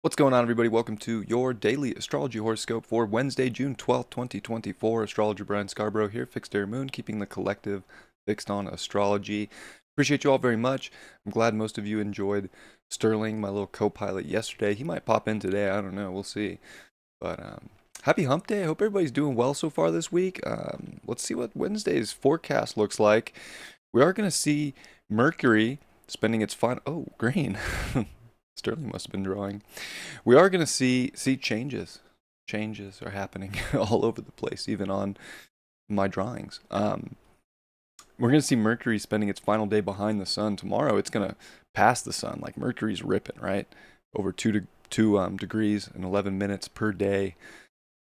What's going on, everybody? Welcome to your daily astrology horoscope for Wednesday, June 12th, 2024. Astrologer Brian Scarborough here, Fixed Air Moon, keeping the collective fixed on astrology. Appreciate you all very much. I'm glad most of you enjoyed Sterling, my little co-pilot, yesterday. He might pop in today. I don't know. We'll see. But happy hump day. I hope everybody's doing well so far this week. Let's see what Wednesday's forecast looks like. We are going to see Mercury spending its final... Oh, green. Sterling must have been drawing. We are going to see changes. Changes are happening all over the place, even on my drawings. We're going to see Mercury spending its final day behind the sun tomorrow. It's going to pass the sun. Like Mercury's ripping, right? Over 2 degrees and 11 minutes per day,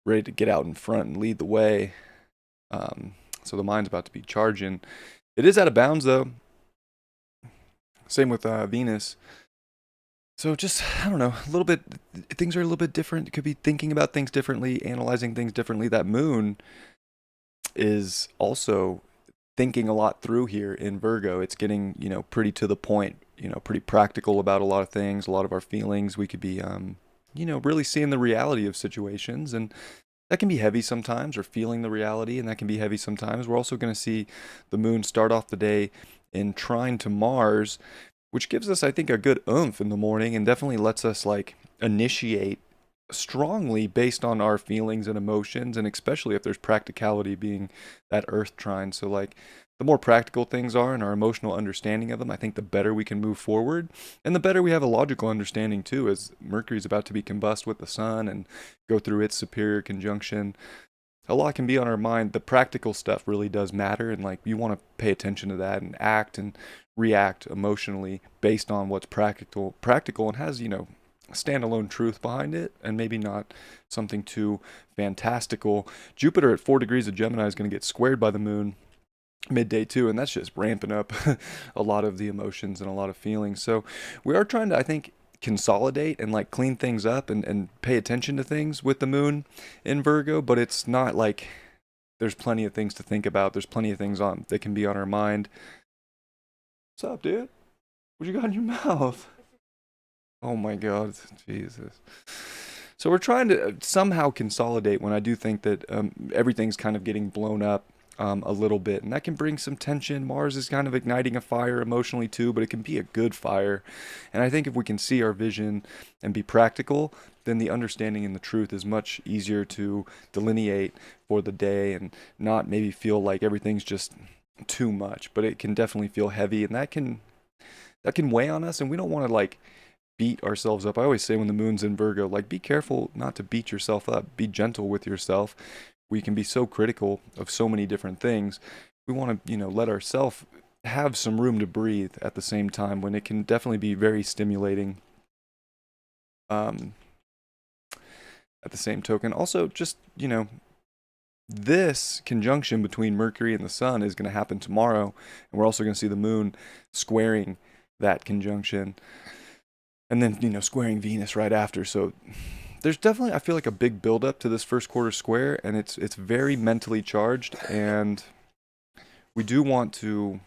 ready to get out in front and lead the way. So the mind's about to be charging. It is out of bounds, though. Same with Venus. So just, I don't know, a little bit, things are a little bit different. You could be thinking about things differently, analyzing things differently. That moon is also thinking a lot through here in Virgo. It's getting, pretty to the point, pretty practical about a lot of things, a lot of our feelings. We could be, really seeing the reality of situations. And that can be heavy sometimes, or feeling the reality, and that can be heavy sometimes. We're also going to see the moon start off the day in trine to Mars, which gives us, I think, a good oomph in the morning and definitely lets us initiate strongly based on our feelings and emotions, and especially if there's practicality being that earth trine. So the more practical things are and our emotional understanding of them, I think the better we can move forward, and the better we have a logical understanding too, as Mercury's about to be combust with the sun and go through its superior conjunction. A lot can be on our mind. The practical stuff really does matter, and you want to pay attention to that and act and react emotionally based on what's practical and has, standalone truth behind it, and maybe not something too fantastical. Jupiter at 4 degrees of Gemini is going to get squared by the moon midday too, and that's just ramping up a lot of the emotions and a lot of feelings. So we are trying to, I think, consolidate and clean things up and pay attention to things with the moon in Virgo, but it's not like there's plenty of things to think about. There's plenty of things on that can be on our mind. What's up, dude? What you got in your mouth? Oh my God, Jesus. So we're trying to somehow consolidate when I do think that everything's kind of getting blown up a little bit, and that can bring some tension. Mars is kind of igniting a fire emotionally too, but it can be a good fire. And I think if we can see our vision and be practical, then the understanding and the truth is much easier to delineate for the day, and not maybe feel like everything's just too much. But it can definitely feel heavy, and that can weigh on us, and we don't want to beat ourselves up. I always say when the moon's in Virgo, be careful not to beat yourself up. Be gentle with yourself. We can be so critical of so many different things. We want to, let ourselves have some room to breathe at the same time, when it can definitely be very stimulating. At the same token, also just, this conjunction between Mercury and the Sun is going to happen tomorrow, and we're also going to see the moon squaring that conjunction, and then, squaring Venus right after. So there's definitely, I feel like, a big buildup to this first quarter square, and it's very mentally charged, and we do want to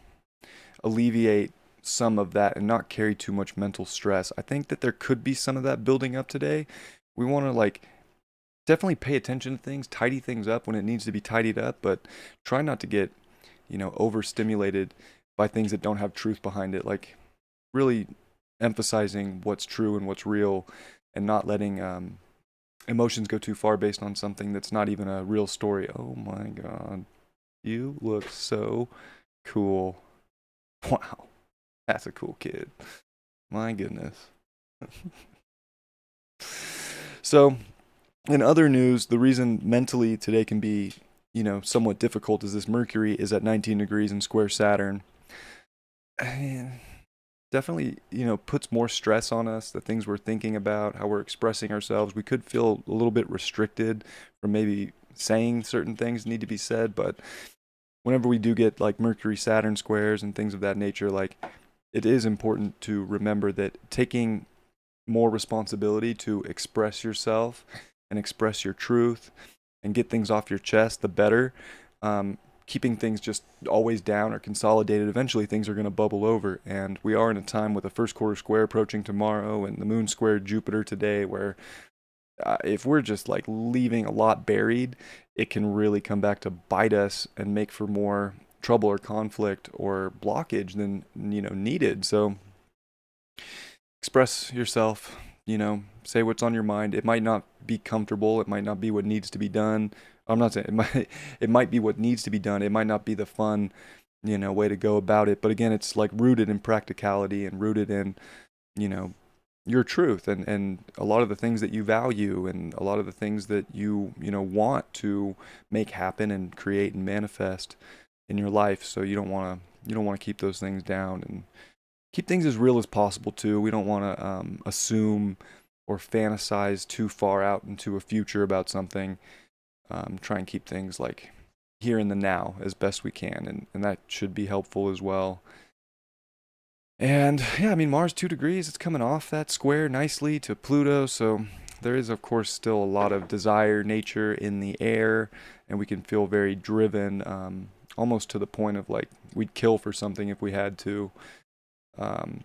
alleviate some of that and not carry too much mental stress. I think that there could be some of that building up today. We want to definitely pay attention to things, tidy things up when it needs to be tidied up, but try not to get, overstimulated by things that don't have truth behind it. Really emphasizing what's true and what's real, and not letting emotions go too far based on something that's not even a real story. Oh my God, you look so cool. Wow, that's a cool kid. My goodness. So, in other news, the reason mentally today can be, somewhat difficult is this Mercury is at 19 degrees and square Saturn. And definitely, puts more stress on us, the things we're thinking about, how we're expressing ourselves. We could feel a little bit restricted from maybe saying certain things need to be said, but whenever we do get Mercury Saturn squares and things of that nature, it is important to remember that taking more responsibility to express yourself and express your truth and get things off your chest, the better. keeping things just always down or consolidated, eventually things are going to bubble over. And we are in a time with a first quarter square approaching tomorrow and the moon squared Jupiter today, where if we're just like leaving a lot buried, it can really come back to bite us and make for more trouble or conflict or blockage than needed. So express yourself, say what's on your mind. It might not be comfortable, it might not be what needs to be done. I'm not saying it might be what needs to be done. It might not be the fun, way to go about it. But again, it's like rooted in practicality and rooted in, you know, your truth and a lot of the things that you value and a lot of the things that want to make happen and create and manifest in your life. So you don't want to keep those things down and keep things as real as possible too. We don't want to assume or fantasize too far out into a future about something. Try and keep things like here in the now as best we can, and that should be helpful as well. And yeah, I mean, Mars 2 degrees, it's coming off that square nicely to Pluto, so there is, of course, still a lot of desire, nature in the air, and we can feel very driven, almost to the point of like we'd kill for something if we had to. Um,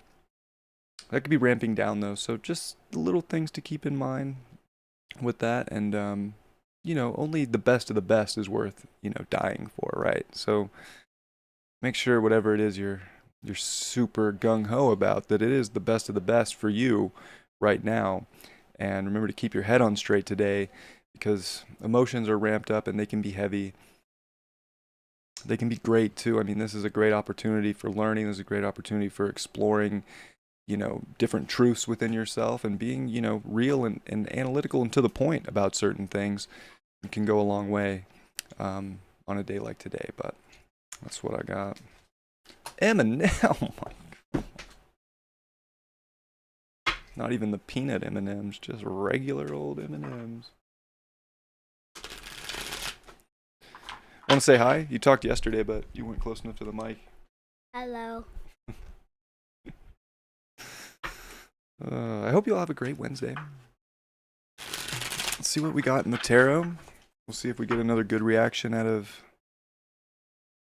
that could be ramping down though, so just little things to keep in mind with that, and only the best of the best is worth, dying for, right? So make sure whatever it is you're super gung ho about, that it is the best of the best for you right now. And remember to keep your head on straight today, because emotions are ramped up and they can be heavy. They can be great too. I mean, this is a great opportunity for learning. This is a great opportunity for exploring, different truths within yourself and being, real and analytical and to the point about certain things. It can go a long way on a day like today, but that's what I got. M&M, oh my, not even the peanut M&Ms, just regular old M&Ms. Want to say hi? You talked yesterday, but you weren't close enough to the mic. Hello. I hope you'll have a great Wednesday. Let's see what we got in the tarot. We'll see if we get another good reaction out of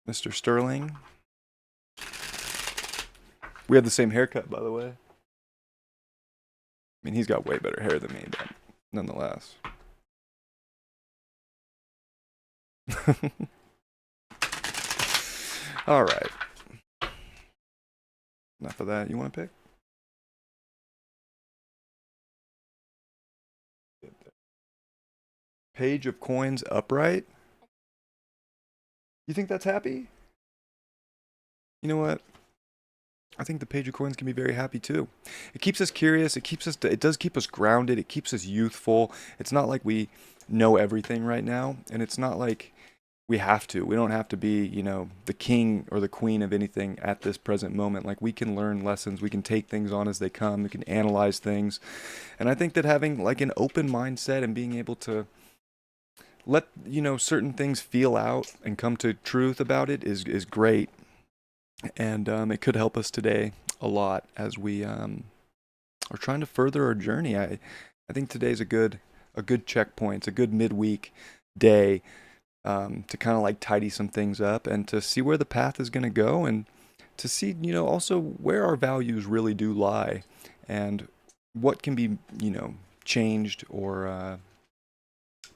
Mr. Sterling. We have the same haircut, by the way. I mean, he's got way better hair than me, but nonetheless. All right. Enough of that. You want to pick? Page of Coins upright. You think that's happy? You know what? I think the Page of Coins can be very happy too. It keeps us curious. It does keep us grounded. It keeps us youthful. It's not like we know everything right now, and it's not like we have to. We don't have to be, the king or the queen of anything at this present moment. Like, we can learn lessons. We can take things on as they come. We can analyze things. And I think that having like an open mindset and being able to let, certain things feel out and come to truth about it is great. And it could help us today a lot as we are trying to further our journey. I think today's a good checkpoint. It's a good midweek day to kind of like tidy some things up and to see where the path is going to go, and to see, also where our values really do lie and what can be, changed or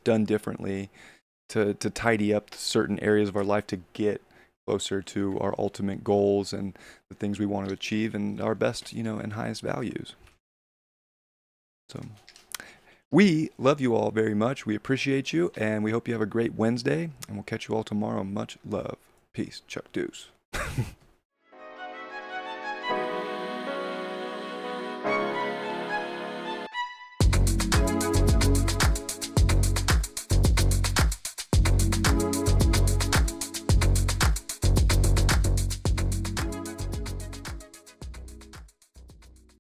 done differently to tidy up certain areas of our life to get closer to our ultimate goals and the things we want to achieve and our best, and highest values. So we love you all very much. We appreciate you, and we hope you have a great Wednesday, and we'll catch you all tomorrow. Much love. Peace. Chuck Deuce.